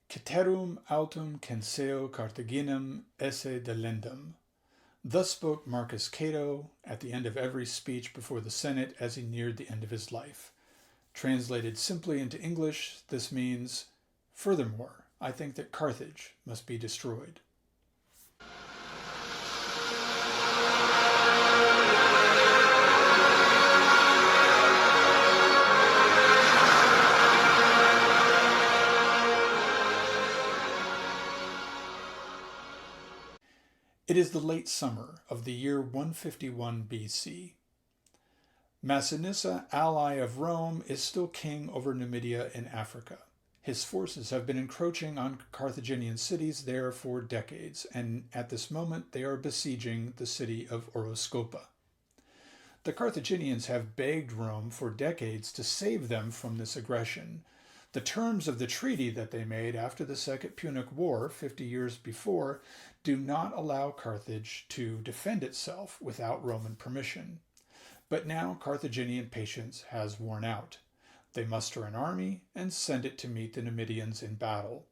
Ceterum autem censeo Carthaginem esse delendam. Thus spoke Marcus Cato at the end of every speech before the Senate as he neared the end of his life. Translated simply into English, this means, furthermore, I think that Carthage must be destroyed. It is the late summer of the year 151 BC. Massinissa, ally of Rome, is still king over Numidia in Africa. His forces have been encroaching on Carthaginian cities there for decades, and at this moment they are besieging the city of Oroscopa. The Carthaginians have begged Rome for decades to save them from this aggression. The terms of the treaty that they made after the Second Punic War 50 years before do not allow Carthage to defend itself without Roman permission. But now Carthaginian patience has worn out. They muster an army and send it to meet the Numidians in battle.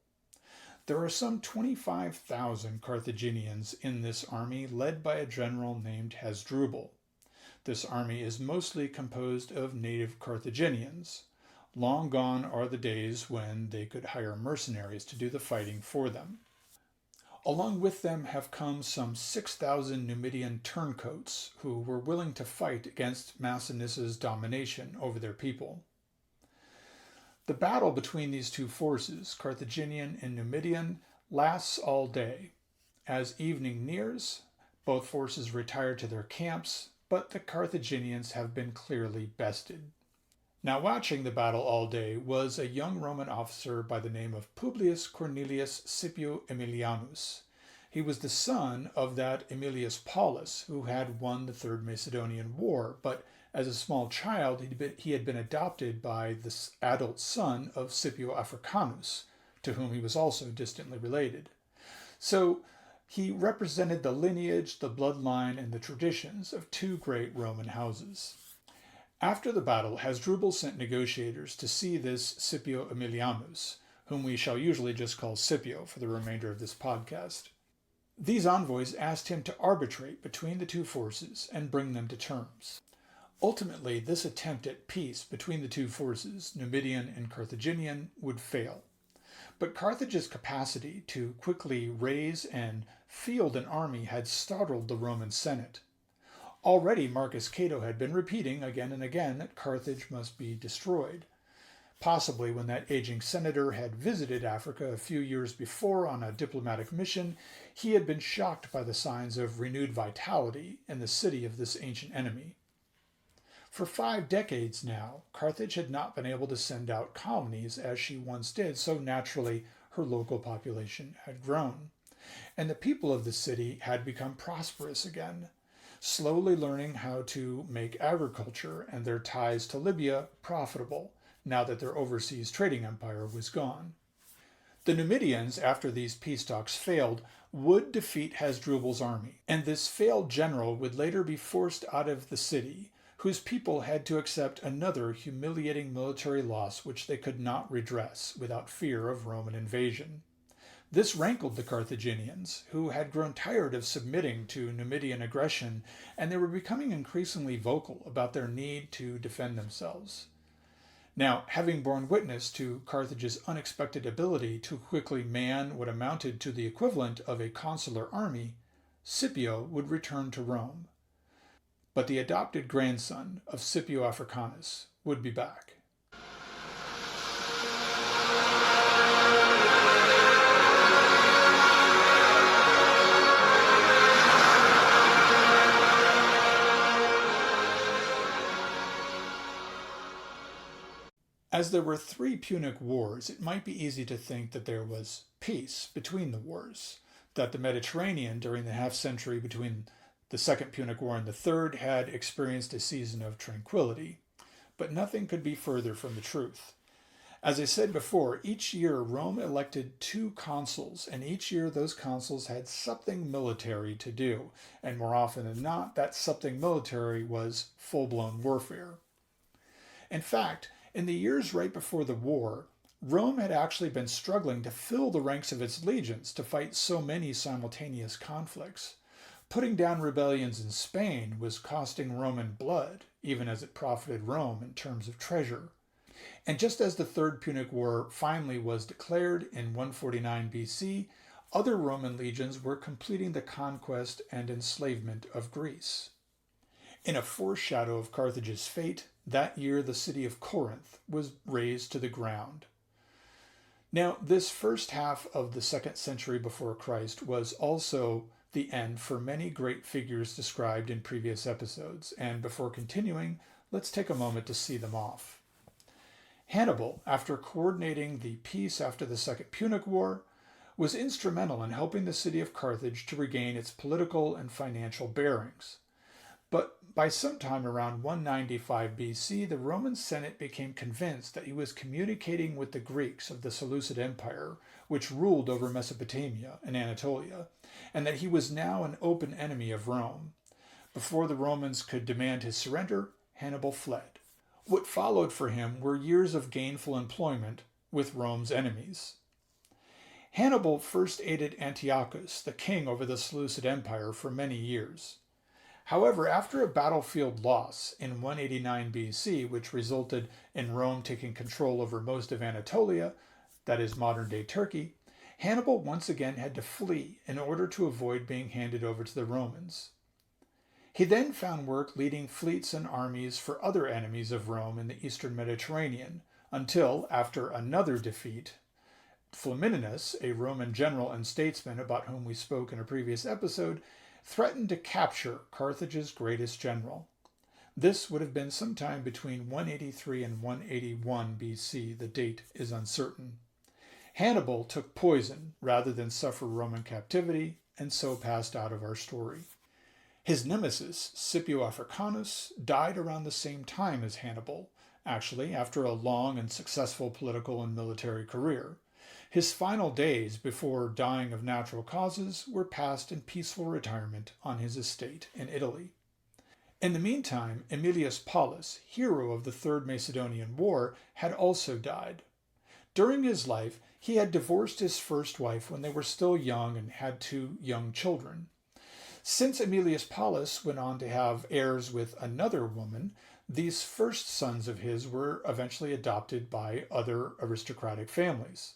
There are some 25,000 Carthaginians in this army led by a general named Hasdrubal. This army is mostly composed of native Carthaginians. Long gone are the days when they could hire mercenaries to do the fighting for them. Along with them have come some 6,000 Numidian turncoats who were willing to fight against Massiniss's domination over their people. The battle between these two forces, Carthaginian and Numidian, lasts all day. As evening nears, both forces retire to their camps, but the Carthaginians have been clearly bested. Now watching the battle all day was a young Roman officer by the name of Publius Cornelius Scipio Aemilianus. He was the son of that Aemilius Paulus who had won the Third Macedonian War, but as a small child he had been adopted by the adult son of Scipio Africanus, to whom he was also distantly related. So he represented the lineage, the bloodline, and the traditions of two great Roman houses. After the battle, Hasdrubal sent negotiators to see this Scipio Aemilianus, whom we shall usually just call Scipio for the remainder of this podcast. These envoys asked him to arbitrate between the two forces and bring them to terms. Ultimately, this attempt at peace between the two forces, Numidian and Carthaginian, would fail. But Carthage's capacity to quickly raise and field an army had startled the Roman Senate. Already Marcus Cato had been repeating again and again that Carthage must be destroyed. Possibly when that aging senator had visited Africa a few years before on a diplomatic mission, he had been shocked by the signs of renewed vitality in the city of this ancient enemy. For 5 decades now, Carthage had not been able to send out colonies as she once did, so naturally her local population had grown. And the people of the city had become prosperous again, slowly learning how to make agriculture and their ties to Libya profitable, now that their overseas trading empire was gone. The Numidians, after these peace talks failed, would defeat Hasdrubal's army, and this failed general would later be forced out of the city, whose people had to accept another humiliating military loss which they could not redress without fear of Roman invasion. This rankled the Carthaginians, who had grown tired of submitting to Numidian aggression, and they were becoming increasingly vocal about their need to defend themselves. Now, having borne witness to Carthage's unexpected ability to quickly man what amounted to the equivalent of a consular army, Scipio would return to Rome. But the adopted grandson of Scipio Africanus would be back. As there were 3 Punic Wars, it might be easy to think that there was peace between the wars, that the Mediterranean during the half-century between the Second Punic War and the Third had experienced a season of tranquility. But nothing could be further from the truth. As I said before, each year Rome elected 2 consuls, and each year those consuls had something military to do, and more often than not, that something military was full-blown warfare. In fact, in the years right before the war, Rome had actually been struggling to fill the ranks of its legions to fight so many simultaneous conflicts. Putting down rebellions in Spain was costing Roman blood, even as it profited Rome in terms of treasure. And just as the Third Punic War finally was declared in 149 BC, other Roman legions were completing the conquest and enslavement of Greece. In a foreshadow of Carthage's fate, that year the city of Corinth was razed to the ground. Now, this first half of the 2nd century before Christ was also the end for many great figures described in previous episodes, and before continuing, let's take a moment to see them off. Hannibal, after coordinating the peace after the Second Punic War, was instrumental in helping the city of Carthage to regain its political and financial bearings. But by sometime around 195 BC, the Roman Senate became convinced that he was communicating with the Greeks of the Seleucid Empire, which ruled over Mesopotamia and Anatolia, and that he was now an open enemy of Rome. Before the Romans could demand his surrender, Hannibal fled. What followed for him were years of gainful employment with Rome's enemies. Hannibal first aided Antiochus, the king over the Seleucid Empire, for many years. However, after a battlefield loss in 189 BC, which resulted in Rome taking control over most of Anatolia, that is modern-day Turkey, Hannibal once again had to flee in order to avoid being handed over to the Romans. He then found work leading fleets and armies for other enemies of Rome in the eastern Mediterranean, until, after another defeat, Flamininus, a Roman general and statesman about whom we spoke in a previous episode, threatened to capture Carthage's greatest general. This would have been sometime between 183 and 181 BC. The date is uncertain. Hannibal took poison rather than suffer Roman captivity, and so passed out of our story. His nemesis, Scipio Africanus, died around the same time as Hannibal, actually after a long and successful political and military career. His final days before dying of natural causes were passed in peaceful retirement on his estate in Italy. In the meantime, Aemilius Paulus, hero of the Third Macedonian War, had also died. During his life, he had divorced his first wife when they were still young and had 2 young children. Since Aemilius Paulus went on to have heirs with another woman, these first sons of his were eventually adopted by other aristocratic families.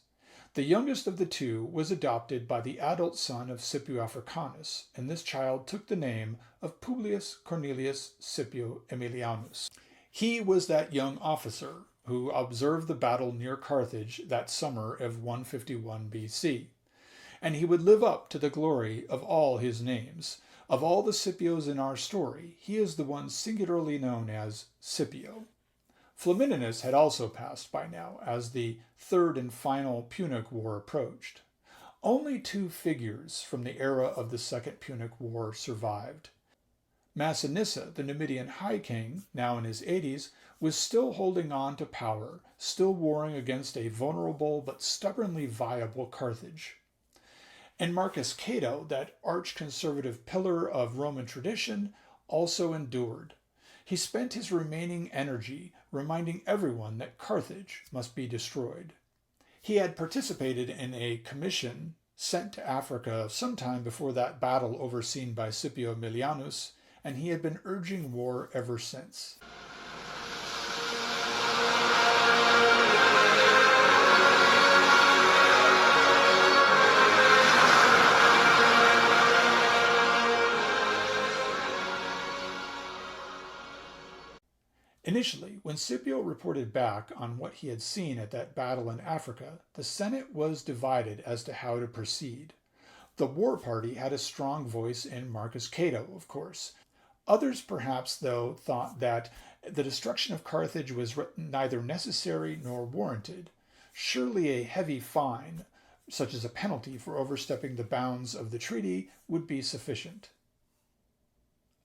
The youngest of the 2 was adopted by the adult son of Scipio Africanus, and this child took the name of Publius Cornelius Scipio Aemilianus. He was that young officer who observed the battle near Carthage that summer of 151 BC, and he would live up to the glory of all his names. Of all the Scipios in our story, he is the one singularly known as Scipio. Flamininus had also passed by now, as the third and final Punic War approached. Only 2 figures from the era of the Second Punic War survived. Massinissa, the Numidian high king, now in his 80s, was still holding on to power, still warring against a vulnerable but stubbornly viable Carthage. And Marcus Cato, that arch-conservative pillar of Roman tradition, also endured. He spent his remaining energy reminding everyone that Carthage must be destroyed. He had participated in a commission sent to Africa sometime before that battle overseen by Scipio Aemilianus, and he had been urging war ever since. Initially, when Scipio reported back on what he had seen at that battle in Africa, the Senate was divided as to how to proceed. The war party had a strong voice in Marcus Cato, of course. Others perhaps, though, thought that the destruction of Carthage was neither necessary nor warranted. Surely a heavy fine, such as a penalty for overstepping the bounds of the treaty, would be sufficient.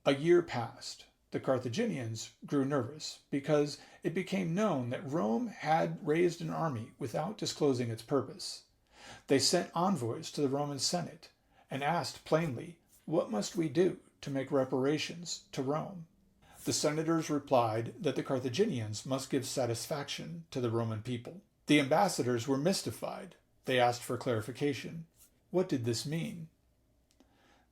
A year passed. The Carthaginians grew nervous because it became known that Rome had raised an army without disclosing its purpose. They sent envoys to the Roman Senate and asked plainly, "What must we do to make reparations to Rome?" The senators replied that the Carthaginians must give satisfaction to the Roman people. The ambassadors were mystified. They asked for clarification. What did this mean?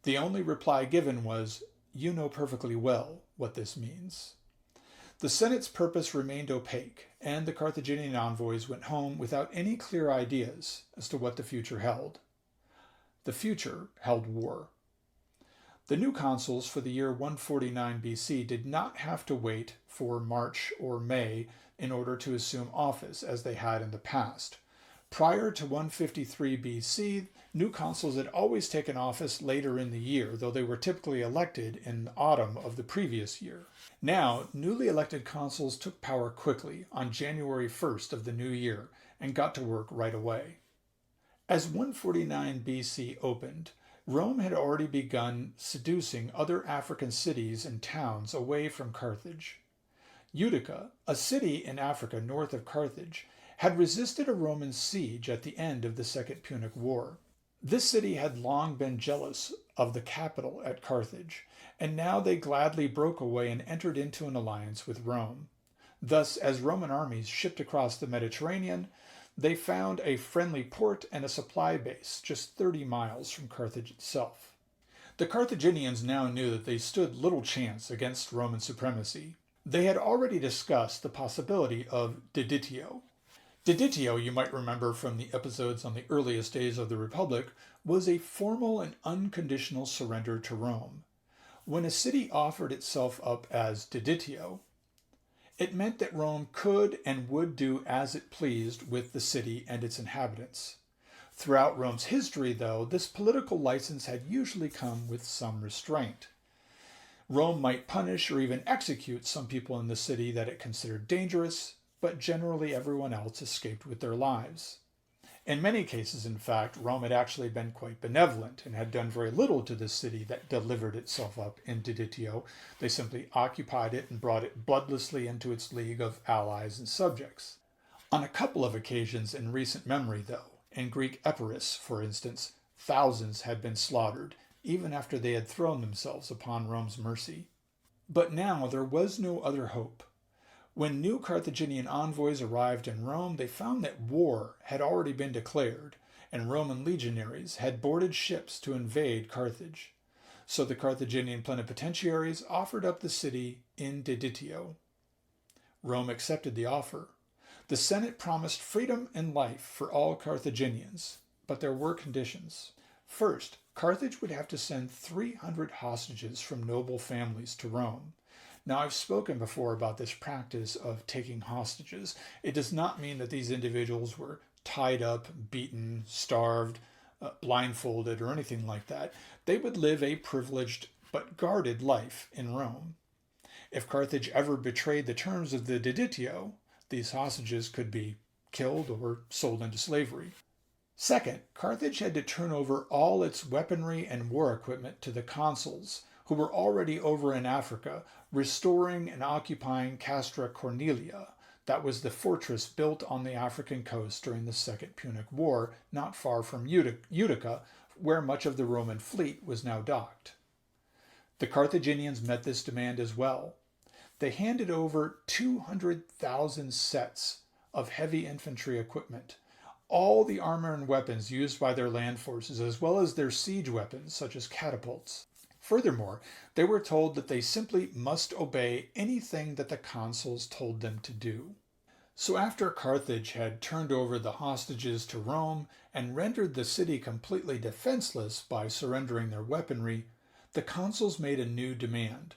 The only reply given was, "You know perfectly well what this means." The Senate's purpose remained opaque, and the Carthaginian envoys went home without any clear ideas as to what the future held. The future held war. The new consuls for the year 149 BC did not have to wait for March or May in order to assume office as they had in the past. Prior to 153 BC, new consuls had always taken office later in the year, though they were typically elected in the autumn of the previous year. Now, newly elected consuls took power quickly on January 1st of the new year and got to work right away. As 149 BC opened, Rome had already begun seducing other African cities and towns away from Carthage. Utica, a city in Africa north of Carthage, had resisted a Roman siege at the end of the Second Punic War. This city had long been jealous of the capital at Carthage, and now they gladly broke away and entered into an alliance with Rome. Thus, as Roman armies shipped across the Mediterranean, they found a friendly port and a supply base just 30 miles from Carthage itself. The Carthaginians now knew that they stood little chance against Roman supremacy. They had already discussed the possibility of deditio. Deditio, you might remember from the episodes on the earliest days of the Republic, was a formal and unconditional surrender to Rome. When a city offered itself up as deditio, it meant that Rome could and would do as it pleased with the city and its inhabitants. Throughout Rome's history, though, this political license had usually come with some restraint. Rome might punish or even execute some people in the city that it considered dangerous, but generally everyone else escaped with their lives. In many cases, in fact, Rome had actually been quite benevolent and had done very little to the city that delivered itself up in deditio. They simply occupied it and brought it bloodlessly into its league of allies and subjects. On a couple of occasions in recent memory, though, in Greek Epirus, for instance, thousands had been slaughtered, even after they had thrown themselves upon Rome's mercy. But now there was no other hope. When new Carthaginian envoys arrived in Rome, they found that war had already been declared, and Roman legionaries had boarded ships to invade Carthage. So the Carthaginian plenipotentiaries offered up the city in deditio. Rome accepted the offer. The Senate promised freedom and life for all Carthaginians, but there were conditions. First, Carthage would have to send 300 hostages from noble families to Rome. Now, I've spoken before about this practice of taking hostages. It does not mean that these individuals were tied up, beaten, starved, blindfolded, or anything like that. They would live a privileged but guarded life in Rome. If Carthage ever betrayed the terms of the deditio, these hostages could be killed or sold into slavery. Second, Carthage had to turn over all its weaponry and war equipment to the consuls, who were already over in Africa, restoring and occupying Castra Cornelia. That was the fortress built on the African coast during the Second Punic War, not far from Utica, where much of the Roman fleet was now docked. The Carthaginians met this demand as well. They handed over 200,000 sets of heavy infantry equipment, all the armor and weapons used by their land forces, as well as their siege weapons, such as catapults. Furthermore, they were told that they simply must obey anything that the consuls told them to do. So after Carthage had turned over the hostages to Rome and rendered the city completely defenseless by surrendering their weaponry, the consuls made a new demand.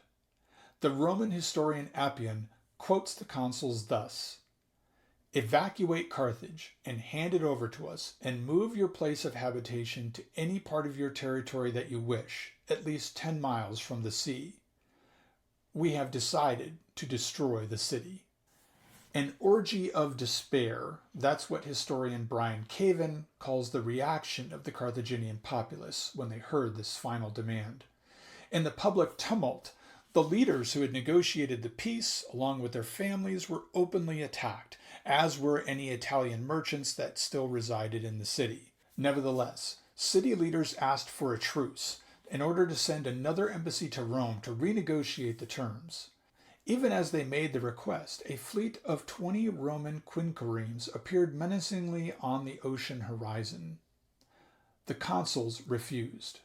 The Roman historian Appian quotes the consuls thus: "Evacuate Carthage and hand it over to us, and move your place of habitation to any part of your territory that you wish, at least 10 miles from the sea. We have decided to destroy the city." An orgy of despair, that's what historian Brian Caven calls the reaction of the Carthaginian populace when they heard this final demand. In the public tumult, the leaders who had negotiated the peace, along with their families, were openly attacked, as were any Italian merchants that still resided in the city. Nevertheless, city leaders asked for a truce in order to send another embassy to Rome to renegotiate the terms. Even as they made the request, a fleet of 20 Roman quinqueremes appeared menacingly on the ocean horizon. The consuls refused.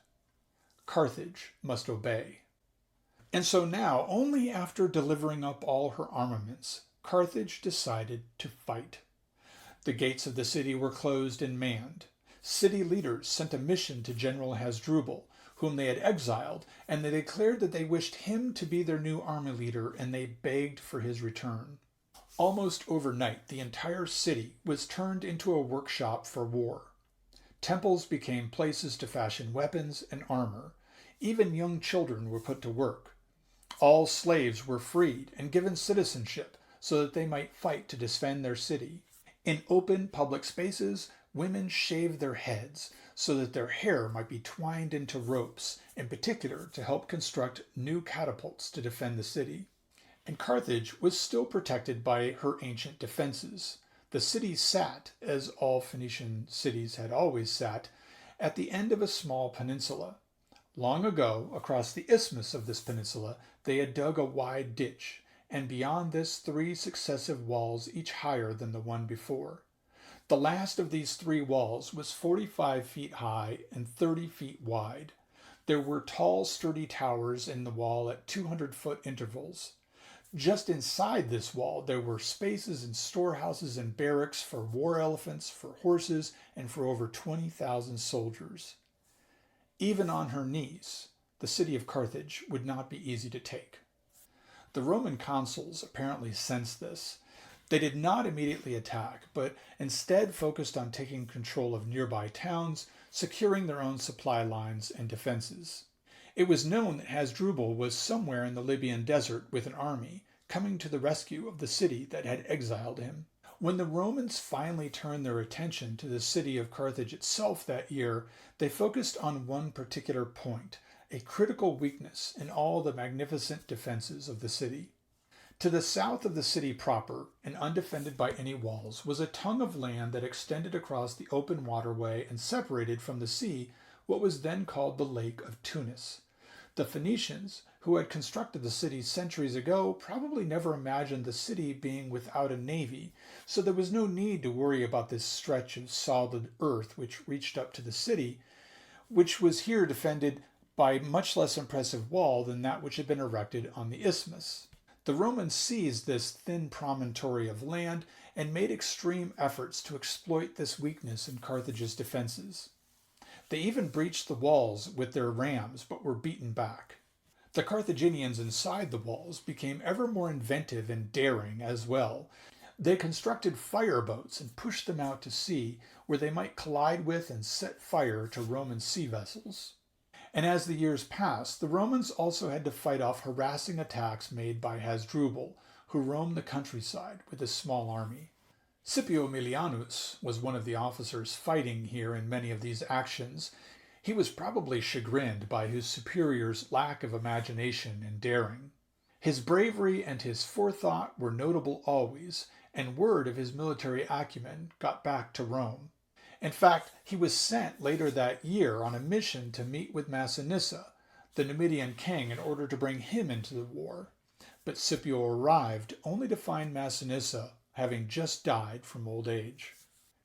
Carthage must obey. And so now, only after delivering up all her armaments, Carthage decided to fight. The gates of the city were closed and manned. City leaders sent a mission to General Hasdrubal, whom they had exiled, and they declared that they wished him to be their new army leader, and they begged for his return. Almost overnight, the entire city was turned into a workshop for war. Temples became places to fashion weapons and armor. Even young children were put to work. All slaves were freed and given citizenship so that they might fight to defend their city. In open public spaces, women shaved their heads so that their hair might be twined into ropes, in particular to help construct new catapults to defend the city. And Carthage was still protected by her ancient defenses. The city sat, as all Phoenician cities had always sat, at the end of a small peninsula. Long ago, across the isthmus of this peninsula, they had dug a wide ditch, and beyond this 3 successive walls, each higher than the one before. The last of these 3 walls was 45 feet high and 30 feet wide. There were tall, sturdy towers in the wall at 200-foot intervals. Just inside this wall, there were spaces and storehouses and barracks for war elephants, for horses, and for over 20,000 soldiers. Even on her knees, the city of Carthage would not be easy to take. The Roman consuls apparently sensed this. They did not immediately attack, but instead focused on taking control of nearby towns, securing their own supply lines and defenses. It was known that Hasdrubal was somewhere in the Libyan desert with an army, coming to the rescue of the city that had exiled him. When the Romans finally turned their attention to the city of Carthage itself that year, they focused on one particular point, a critical weakness in all the magnificent defenses of the city. To the south of the city proper, and undefended by any walls, was a tongue of land that extended across the open waterway and separated from the sea what was then called the Lake of Tunis. The Phoenicians, who had constructed the city centuries ago, probably never imagined the city being without a navy, so there was no need to worry about this stretch of solid earth which reached up to the city, which was here defended by a much less impressive wall than that which had been erected on the isthmus. The Romans seized this thin promontory of land and made extreme efforts to exploit this weakness in Carthage's defenses. They even breached the walls with their rams, but were beaten back. The Carthaginians inside the walls became ever more inventive and daring as well. They constructed fireboats and pushed them out to sea, where they might collide with and set fire to Roman sea vessels. And as the years passed, the Romans also had to fight off harassing attacks made by Hasdrubal, who roamed the countryside with a small army. Scipio Aemilianus was one of the officers fighting here in many of these actions. He was probably chagrined by his superior's lack of imagination and daring. His bravery and his forethought were notable always, and word of his military acumen got back to Rome. In fact, he was sent later that year on a mission to meet with Massinissa, the Numidian king, in order to bring him into the war. But Scipio arrived only to find Massinissa having just died from old age.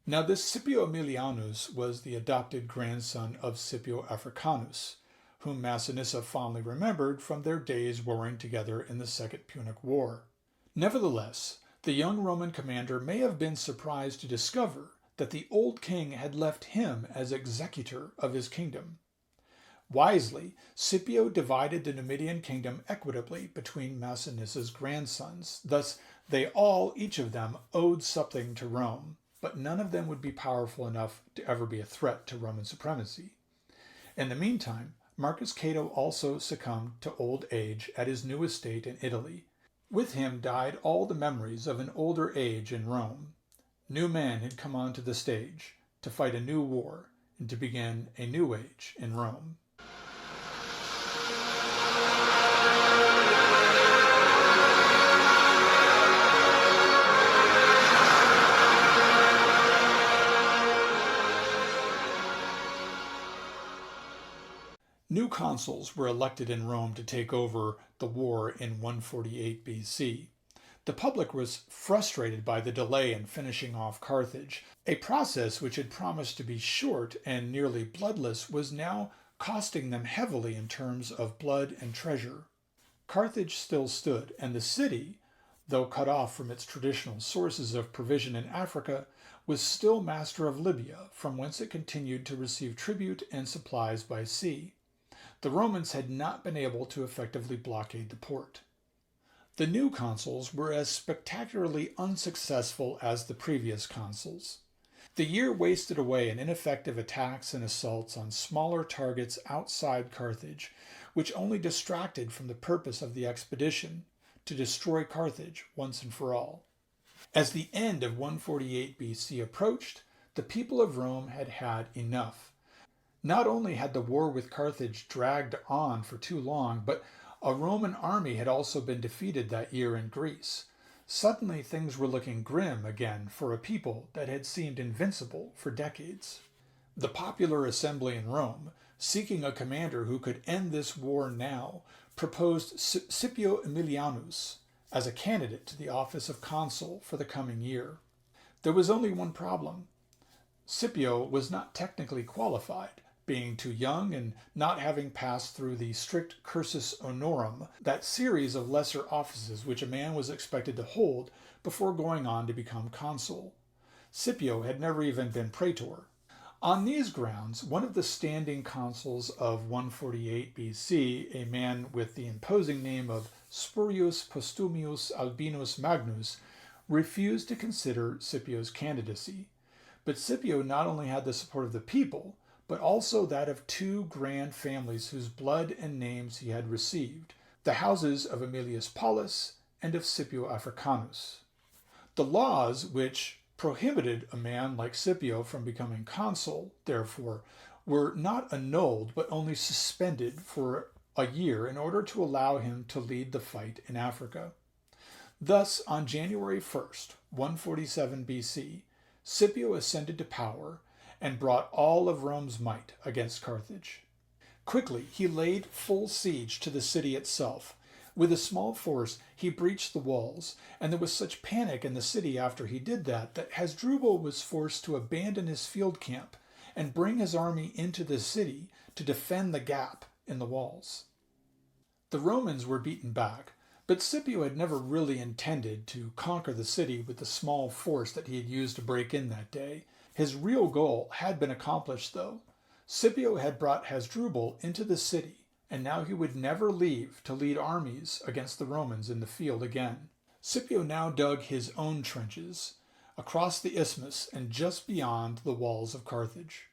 Now this Scipio Aemilianus was the adopted grandson of Scipio Africanus, whom Massinissa fondly remembered from their days warring together in the Second Punic War. Nevertheless, the young Roman commander may have been surprised to discover that the old king had left him as executor of his kingdom. Wisely, Scipio divided the Numidian kingdom equitably between Massinissa's grandsons. Thus, they all, each of them, owed something to Rome, but none of them would be powerful enough to ever be a threat to Roman supremacy. In the meantime, Marcus Cato also succumbed to old age at his new estate in Italy. With him died all the memories of an older age in Rome. New men had come onto the stage to fight a new war and to begin a new age in Rome. New consuls were elected in Rome to take over the war in 148 BC. The public was frustrated by the delay in finishing off Carthage. A process which had promised to be short and nearly bloodless was now costing them heavily in terms of blood and treasure. Carthage still stood, and the city, though cut off from its traditional sources of provision in Africa, was still master of Libya, from whence it continued to receive tribute and supplies by sea. The Romans had not been able to effectively blockade the port. The new consuls were as spectacularly unsuccessful as the previous consuls. The year wasted away in ineffective attacks and assaults on smaller targets outside Carthage, which only distracted from the purpose of the expedition, to destroy Carthage once and for all. As the end of 148 BC approached, the people of Rome had had enough. Not only had the war with Carthage dragged on for too long, but a Roman army had also been defeated that year in Greece. Suddenly things were looking grim again for a people that had seemed invincible for decades. The popular assembly in Rome, seeking a commander who could end this war now, proposed Scipio Aemilianus as a candidate to the office of consul for the coming year. There was only one problem. Scipio was not technically qualified, being too young and not having passed through the strict cursus honorum, that series of lesser offices which a man was expected to hold before going on to become consul. Scipio had never even been praetor. On these grounds, one of the standing consuls of 148 BC, a man with the imposing name of Spurius Postumius Albinus Magnus, refused to consider Scipio's candidacy. But Scipio not only had the support of the people, but also that of two grand families whose blood and names he had received, the houses of Aemilius Paulus and of Scipio Africanus. The laws which prohibited a man like Scipio from becoming consul, therefore, were not annulled but only suspended for a year in order to allow him to lead the fight in Africa. Thus, on January 1st, 147 BC, Scipio ascended to power and brought all of Rome's might against Carthage. Quickly, he laid full siege to the city itself. With a small force, he breached the walls, and there was such panic in the city after he did that Hasdrubal was forced to abandon his field camp and bring his army into the city to defend the gap in the walls. The Romans were beaten back, but Scipio had never really intended to conquer the city with the small force that he had used to break in that day. His real goal had been accomplished, though. Scipio had brought Hasdrubal into the city, and now he would never leave to lead armies against the Romans in the field again. Scipio now dug his own trenches across the isthmus and just beyond the walls of Carthage.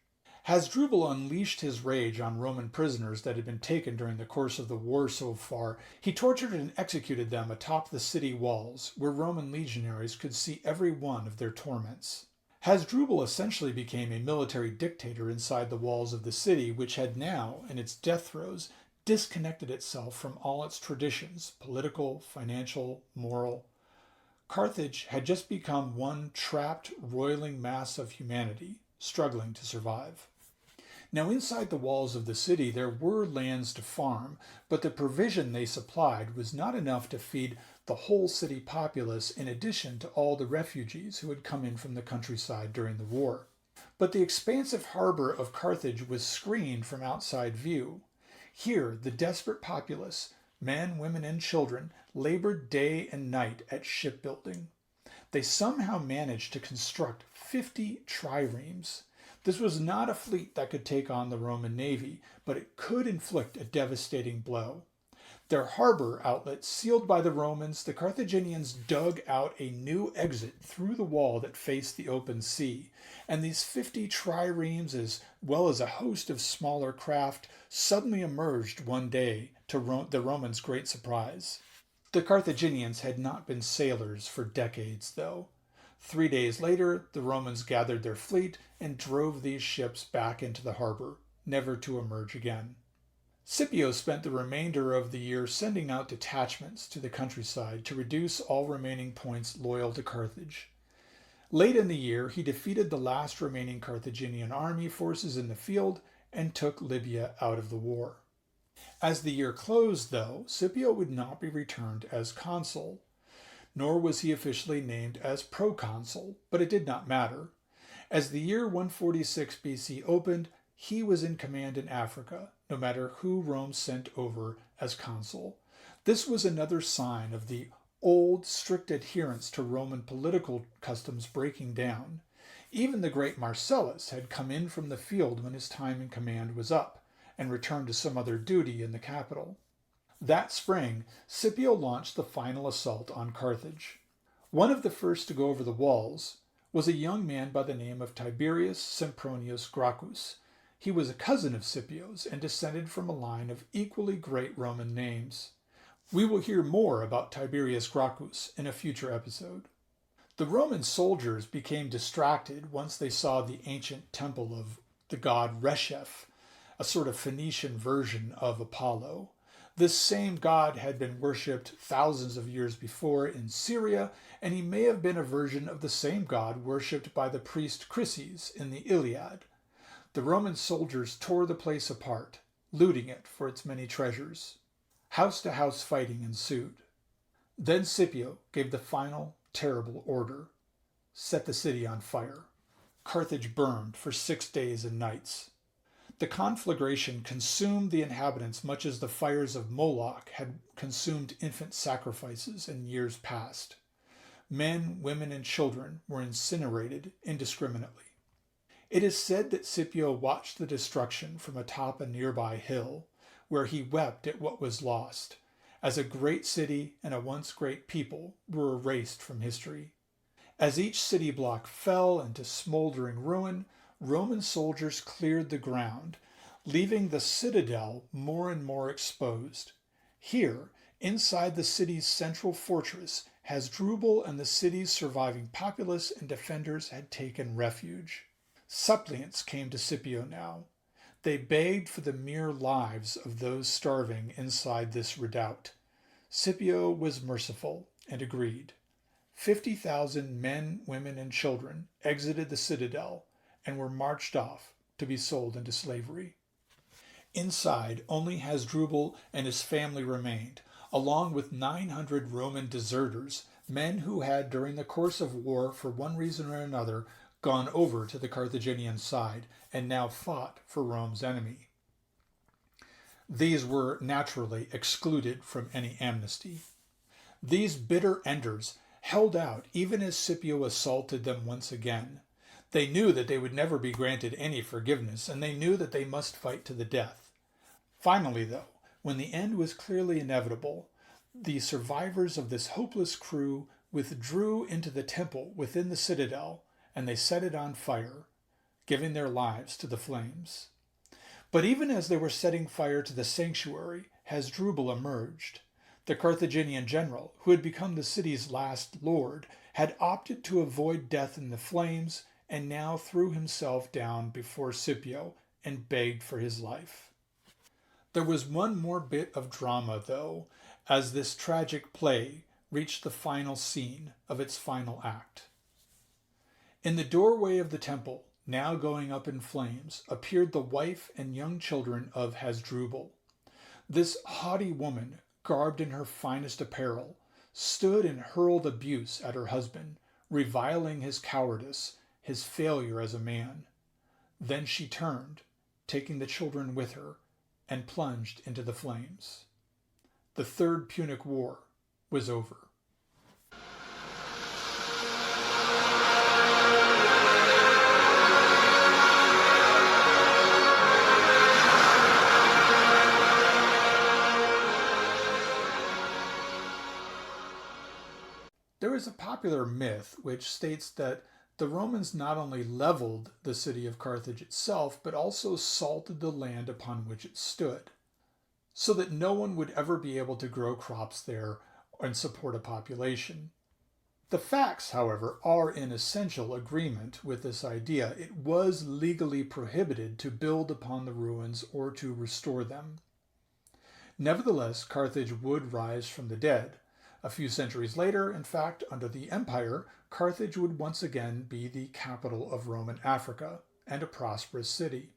Hasdrubal unleashed his rage on Roman prisoners that had been taken during the course of the war so far. He tortured and executed them atop the city walls, where Roman legionaries could see every one of their torments. Hasdrubal essentially became a military dictator inside the walls of the city, which had now, in its death throes, disconnected itself from all its traditions, political, financial, moral. Carthage had just become one trapped, roiling mass of humanity, struggling to survive. Now, inside the walls of the city, there were lands to farm, but the provision they supplied was not enough to feed the whole city populace, in addition to all the refugees who had come in from the countryside during the war. But the expansive harbor of Carthage was screened from outside view. Here, the desperate populace, men, women, and children, labored day and night at shipbuilding. They somehow managed to construct 50 triremes. This was not a fleet that could take on the Roman navy, but it could inflict a devastating blow. Their harbor outlet sealed by the Romans, the Carthaginians dug out a new exit through the wall that faced the open sea, and these 50 triremes, as well as a host of smaller craft, suddenly emerged one day to the Romans' great surprise. The Carthaginians had not been sailors for decades, though. 3 days later, the Romans gathered their fleet and drove these ships back into the harbor, never to emerge again. Scipio spent the remainder of the year sending out detachments to the countryside to reduce all remaining points loyal to Carthage. Late in the year, he defeated the last remaining Carthaginian army forces in the field and took Libya out of the war. As the year closed, though, Scipio would not be returned as consul, nor was he officially named as proconsul, but it did not matter. As the year 146 BC opened, he was in command in Africa, no matter who Rome sent over as consul. This was another sign of the old, strict adherence to Roman political customs breaking down. Even the great Marcellus had come in from the field when his time in command was up, and returned to some other duty in the capital. That spring, Scipio launched the final assault on Carthage. One of the first to go over the walls was a young man by the name of Tiberius Sempronius Gracchus. He was a cousin of Scipio's and descended from a line of equally great Roman names. We will hear more about Tiberius Gracchus in a future episode. The Roman soldiers became distracted once they saw the ancient temple of the god Resheph, a sort of Phoenician version of Apollo. This same god had been worshipped thousands of years before in Syria, and he may have been a version of the same god worshipped by the priest Chryses in the Iliad. The Roman soldiers tore the place apart, looting it for its many treasures. House-to-house fighting ensued. Then Scipio gave the final, terrible order: set the city on fire. Carthage burned for 6 days and nights. The conflagration consumed the inhabitants much as the fires of Moloch had consumed infant sacrifices in years past. Men, women, and children were incinerated indiscriminately. It is said that Scipio watched the destruction from atop a nearby hill, where he wept at what was lost, as a great city and a once great people were erased from history. As each city block fell into smoldering ruin, Roman soldiers cleared the ground, leaving the citadel more and more exposed. Here, inside the city's central fortress, Hasdrubal and the city's surviving populace and defenders had taken refuge. Suppliants came to Scipio now. They begged for the mere lives of those starving inside this redoubt. Scipio was merciful and agreed. 50,000 men, women, and children exited the citadel and were marched off to be sold into slavery. Inside, only Hasdrubal and his family remained, along with 900 Roman deserters, men who had, during the course of war, for one reason or another, gone over to the Carthaginian side and now fought for Rome's enemy. These were naturally excluded from any amnesty. These bitter enders held out even as Scipio assaulted them once again. They knew that they would never be granted any forgiveness, and they knew that they must fight to the death. Finally, though, when the end was clearly inevitable, the survivors of this hopeless crew withdrew into the temple within the citadel, and they set it on fire, giving their lives to the flames. But even as they were setting fire to the sanctuary, Hasdrubal emerged. The Carthaginian general, who had become the city's last lord, had opted to avoid death in the flames and now threw himself down before Scipio and begged for his life. There was one more bit of drama, though, as this tragic play reached the final scene of its final act. In the doorway of the temple, now going up in flames, appeared the wife and young children of Hasdrubal. This haughty woman, garbed in her finest apparel, stood and hurled abuse at her husband, reviling his cowardice, his failure as a man. Then she turned, taking the children with her, and plunged into the flames. The Third Punic War was over. There is a popular myth which states that the Romans not only leveled the city of Carthage itself, but also salted the land upon which it stood, so that no one would ever be able to grow crops there and support a population. The facts, however, are in essential agreement with this idea. It was legally prohibited to build upon the ruins or to restore them. Nevertheless, Carthage would rise from the dead. A few centuries later, in fact, under the empire, Carthage would once again be the capital of Roman Africa and a prosperous city.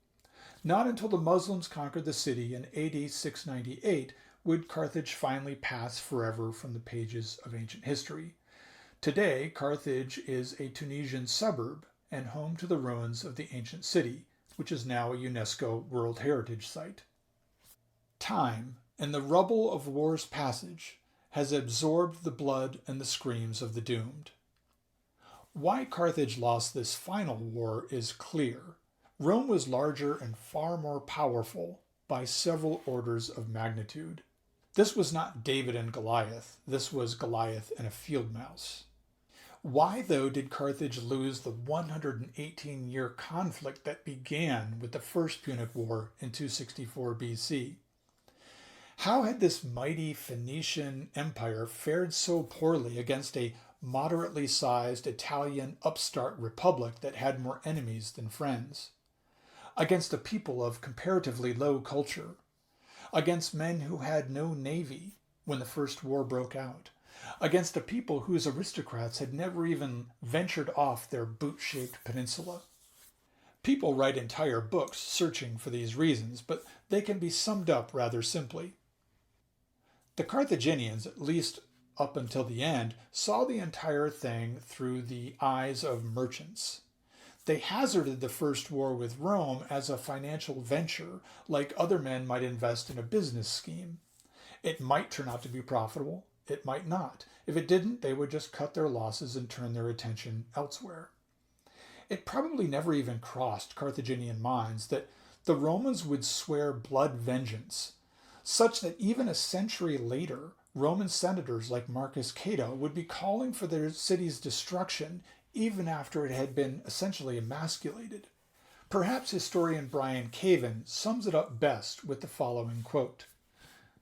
Not until the Muslims conquered the city in AD 698 would Carthage finally pass forever from the pages of ancient history. Today, Carthage is a Tunisian suburb and home to the ruins of the ancient city, which is now a UNESCO World Heritage Site. Time, and the rubble of war's passage, has absorbed the blood and the screams of the doomed. Why Carthage lost this final war is clear. Rome was larger and far more powerful by several orders of magnitude. This was not David and Goliath. This was Goliath and a field mouse. Why, though, did Carthage lose the 118-year conflict that began with the First Punic War in 264 BC? How had this mighty Phoenician empire fared so poorly against a moderately sized Italian upstart republic that had more enemies than friends? Against a people of comparatively low culture? Against men who had no navy when the First War broke out? Against a people whose aristocrats had never even ventured off their boot-shaped peninsula? People write entire books searching for these reasons, but they can be summed up rather simply. The Carthaginians, at least up until the end, saw the entire thing through the eyes of merchants. They hazarded the first war with Rome as a financial venture, like other men might invest in a business scheme. It might turn out to be profitable. It might not. If it didn't, they would just cut their losses and turn their attention elsewhere. It probably never even crossed Carthaginian minds that the Romans would swear blood vengeance, such that even a century later, Roman senators like Marcus Cato would be calling for their city's destruction even after it had been essentially emasculated. Perhaps historian Brian Caven sums it up best with the following quote: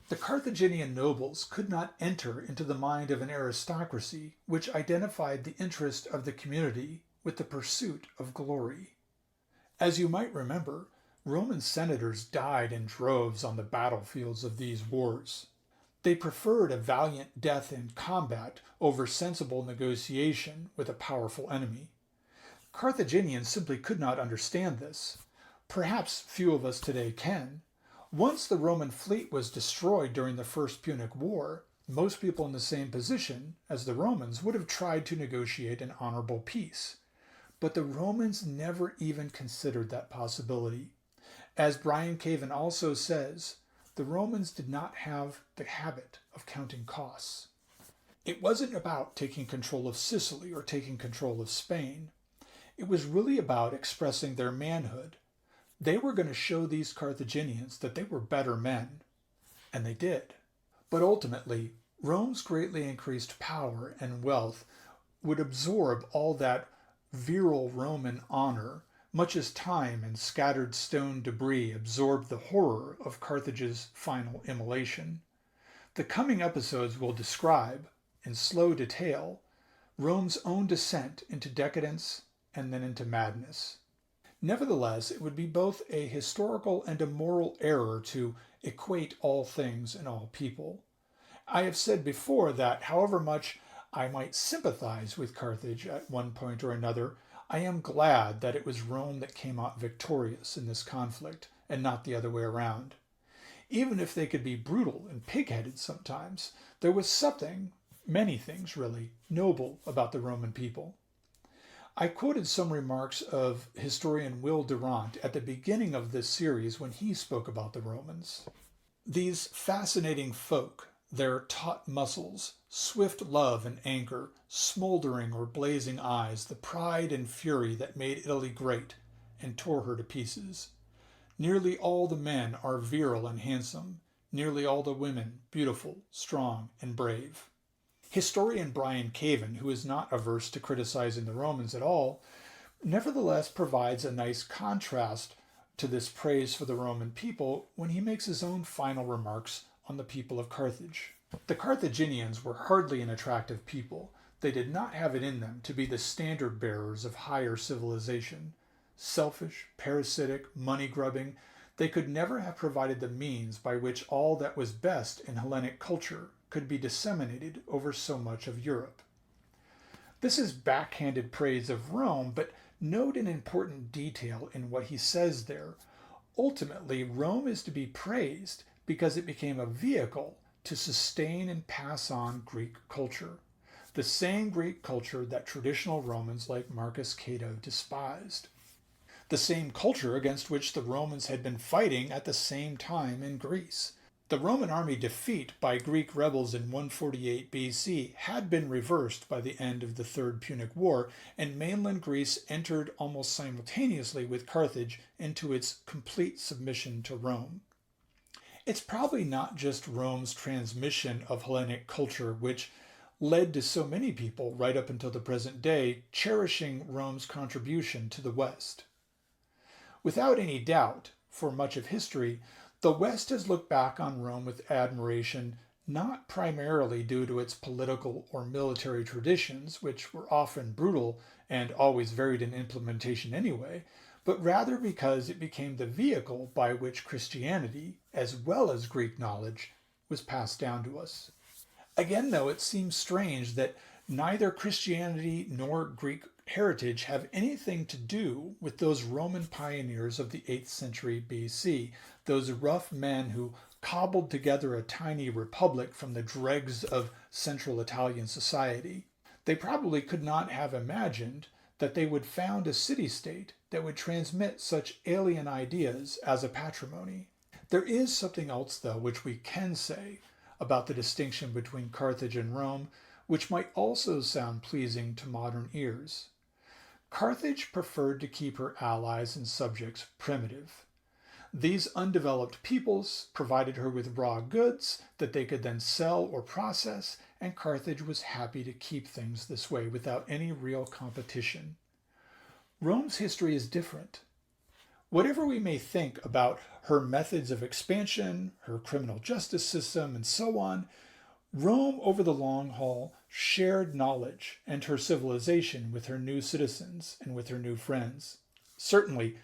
"The Carthaginian nobles could not enter into the mind of an aristocracy which identified the interest of the community with the pursuit of glory." As you might remember, Roman senators died in droves on the battlefields of these wars. They preferred a valiant death in combat over sensible negotiation with a powerful enemy. Carthaginians simply could not understand this. Perhaps few of us today can. Once the Roman fleet was destroyed during the First Punic War, most people in the same position as the Romans would have tried to negotiate an honorable peace. But the Romans never even considered that possibility. As Brian Caven also says, the Romans did not have the habit of counting costs. It wasn't about taking control of Sicily or taking control of Spain. It was really about expressing their manhood. They were going to show these Carthaginians that they were better men, and they did. But ultimately, Rome's greatly increased power and wealth would absorb all that virile Roman honor, much as time and scattered stone debris absorbed the horror of Carthage's final immolation. The coming episodes will describe, in slow detail, Rome's own descent into decadence and then into madness. Nevertheless, it would be both a historical and a moral error to equate all things and all people. I have said before that however much I might sympathize with Carthage at one point or another, I am glad that it was Rome that came out victorious in this conflict and not the other way around. Even if they could be brutal and pig-headed sometimes, there was something, many things really, noble about the Roman people. I quoted some remarks of historian Will Durant at the beginning of this series when he spoke about the Romans. These fascinating folk, their taut muscles, swift love and anger, smoldering or blazing eyes, the pride and fury that made Italy great and tore her to pieces. Nearly all the men are virile and handsome, nearly all the women beautiful, strong, and brave. Historian Brian Caven, who is not averse to criticizing the Romans at all, nevertheless provides a nice contrast to this praise for the Roman people when he makes his own final remarks on the people of Carthage. The Carthaginians were hardly an attractive people. They did not have it in them to be the standard bearers of higher civilization. Selfish, parasitic, money-grubbing, they could never have provided the means by which all that was best in Hellenic culture could be disseminated over so much of Europe. This is backhanded praise of Rome, but note an important detail in what he says there. Ultimately, Rome is to be praised because it became a vehicle to sustain and pass on Greek culture, the same Greek culture that traditional Romans like Marcus Cato despised, the same culture against which the Romans had been fighting at the same time in Greece. The Roman army defeat by Greek rebels in 148 BC had been reversed by the end of the Third Punic War, and mainland Greece entered almost simultaneously with Carthage into its complete submission to Rome. It's probably not just Rome's transmission of Hellenic culture which led to so many people, right up until the present day, cherishing Rome's contribution to the West. Without any doubt, for much of history, the West has looked back on Rome with admiration, not primarily due to its political or military traditions, which were often brutal and always varied in implementation anyway, but rather because it became the vehicle by which Christianity, as well as Greek knowledge, was passed down to us. Again, though, it seems strange that neither Christianity nor Greek heritage have anything to do with those Roman pioneers of the 8th century BC, those rough men who cobbled together a tiny republic from the dregs of central Italian society. They probably could not have imagined that they would found a city-state that would transmit such alien ideas as a patrimony. There is something else, though, which we can say about the distinction between Carthage and Rome, which might also sound pleasing to modern ears. Carthage preferred to keep her allies and subjects primitive. These undeveloped peoples provided her with raw goods that they could then sell or process, and Carthage was happy to keep things this way without any real competition. Rome's history is different. Whatever we may think about her methods of expansion, her criminal justice system, and so on, Rome, over the long haul, shared knowledge and her civilization with her new citizens and with her new friends. Certainly,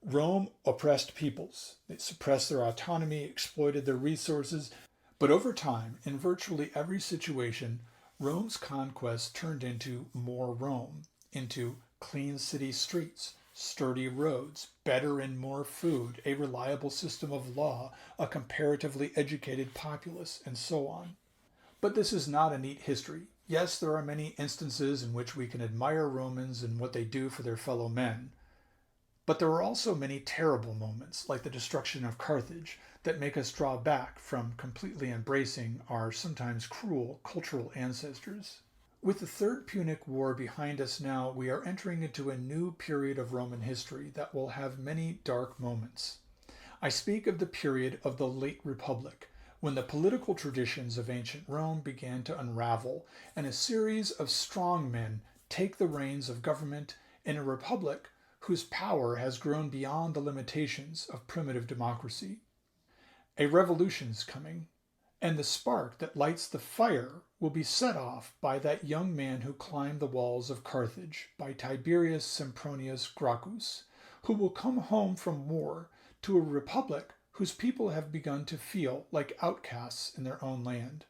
Rome oppressed peoples. They suppressed their autonomy, exploited their resources, but over time, in virtually every situation, Rome's conquest turned into more Rome, into clean city streets, sturdy roads, better and more food, a reliable system of law, a comparatively educated populace, and so on. But this is not a neat history. Yes, there are many instances in which we can admire Romans and what they do for their fellow men. But there are also many terrible moments, like the destruction of Carthage, that make us draw back from completely embracing our sometimes cruel cultural ancestors. With the Third Punic War behind us now, we are entering into a new period of Roman history that will have many dark moments. I speak of the period of the late Republic, when the political traditions of ancient Rome began to unravel, and a series of strong men take the reins of government in a republic whose power has grown beyond the limitations of primitive democracy. A revolution is coming, and the spark that lights the fire will be set off by that young man who climbed the walls of Carthage, by Tiberius Sempronius Gracchus, who will come home from war to a republic whose people have begun to feel like outcasts in their own land.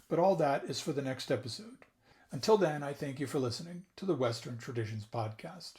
But all that is for the next episode. Until then, I thank you for listening to the Western Traditions Podcast.